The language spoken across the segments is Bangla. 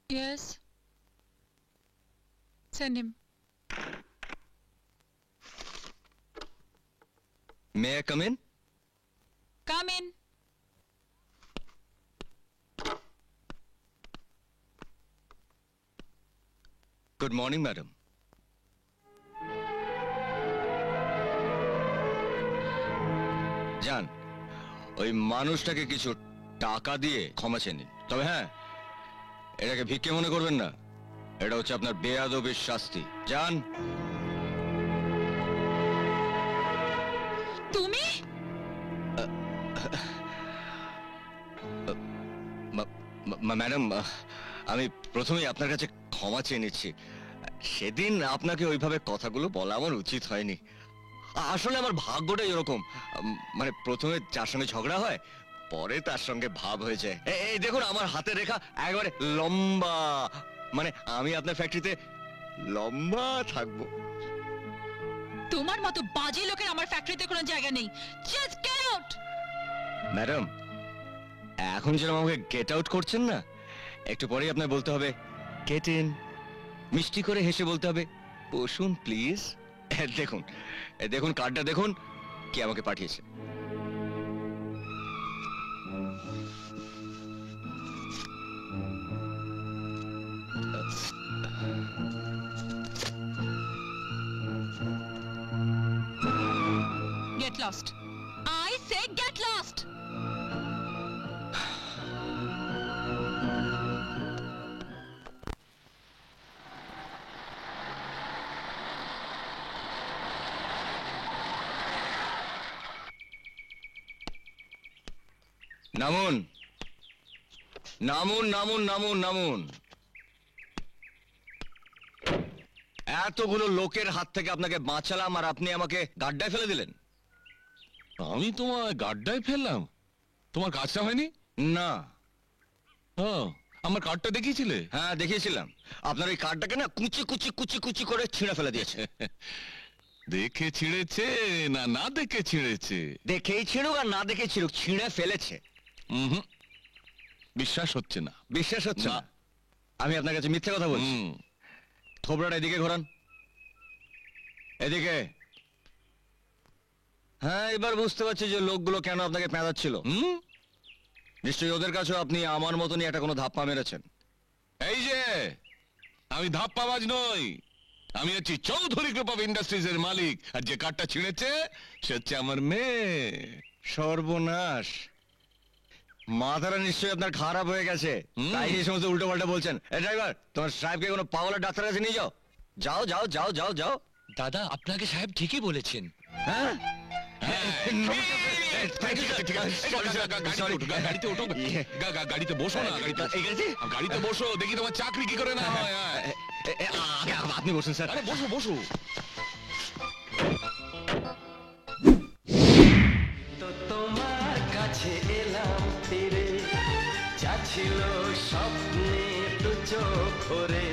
Yes. Send him. May I come in? Come in. Good morning, madam. যান, ওই মানুষটাকে কিছু টাকা দিয়ে ক্ষমা চেয়ে নিন। তবে হ্যাঁ, এটাকে ভিক্ষে মনে করবেন না, এটা হচ্ছে আপনার বেয়াদবির শাস্তি। যান। তুমি? ম্যাডাম, আমি প্রথমেই আপনার কাছে ক্ষমা চেয়ে নিচ্ছি। সেদিন আপনাকে ওইভাবে কথাগুলো বলা আমার উচিত হয়নি। আসলে আমার ভাগ্যটা এরকম, মানে প্রথমে যার সঙ্গে ঝগড়া হয়, পরে তার সঙ্গে ভাব হয়ে যায়। এই দেখুন, আমার হাতের রেখা একবারে লম্বা, মানে আমি আপনার ফ্যাক্টরিতে লম্বা থাকবো। তোমার মতো বাজে লোকের আমার ফ্যাক্টরিতে কোনো জায়গা নেই। Just get out. ম্যাডাম, এখন যেরকম আমাকে গেট আউট করছেন না, একটু পরেই আপনার বলতে হবে গেট ইন। মিষ্টি করে হেসে বলতে হবে বসুন প্লিজ। দেখুন, দেখুন কার্ডটা দেখুন, কে আমাকে পাঠিয়েছে। Get lost. I say get lost. নামুন, নামুন, নামুন, নামুন, নামুন। এতগুলো লোকের হাত থেকে আপনাকে বাঁচালাম, আর আপনি আমাকে গাড্ডায় ফেলে দিলেন। আমি তোমার গাড্ডায় ফেললাম? তোমার কাজটা হয়নি? না। ও, আমার কার্ডটা দেখিয়েছিলে? হ্যাঁ, দেখিয়েছিলাম। আপনার এই কার্ডটাকে না কুচি কুচি কুচি কুচি করে ছিঁড়ে ফেলে দিয়েছে। দেখে ছিঁড়েছে না না দেখে ছিঁড়েছে? দেখেই ছিঁড়ুক আর না দেখে ছিঁড়ুক, ছিঁড়ে ফেলেছে। হুম, বিশ্বাস হচ্ছে না। বিশ্বাস হচ্ছে না? না। আমি আপনার কাছে মিথ্যে কথা বলছি? হুম, থোবড়াটা এদিকে ঘোরান, এদিকে। হ্যাঁ, এবার বুঝতে পারছি যে লোকগুলো কেন আপনাকে পেঁচাচ্ছিল। হুম, নিশ্চয়ই ওদের কাছেও আপনি আমার মতনই একটা কোনো ধাপ্পা মেরেছেন। এই যে আমি ধাপ্পাবাজ নই, আমি হচ্ছি চৌধুরী গ্রুপ অফ ইন্ডাস্ট্রিজ এর মালিক, আর যে কার্ডটা ছিঁড়েছে সে হচ্ছে আমার মেয়ে। সর্বনাশ, মাথাটা নিশ্চয়ই আপনার খারাপ হয়ে গেছে, তাই এই সমস্ত উল্টো পাল্টা বলছেন। এই ড্রাইভার, তোমার সাহেবকে কোনো পাগলের ডাক্তারের কাছে নিয়ে যাও। যাও যাও যাও যাও যাও। দাদা, আপনাকে সাহেব ঠিকই বলেছেন। হ্যাঁ, গাড়িতে ওঠো, গাড়িতে বসো না, গাড়িতে বসো, দেখি তোমার চাকরি কি করে না হয়। আপনি বসুন স্যার। আরে বসো বসো। তো তোমার কাছে এলাম ফিরে, যা ছিল স্বপ্নে তো চোখ ভরে,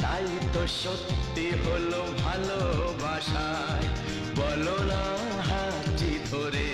তাই তো সত্যি হলো ভালোবাসায়, বলো না হাতটি ধরে।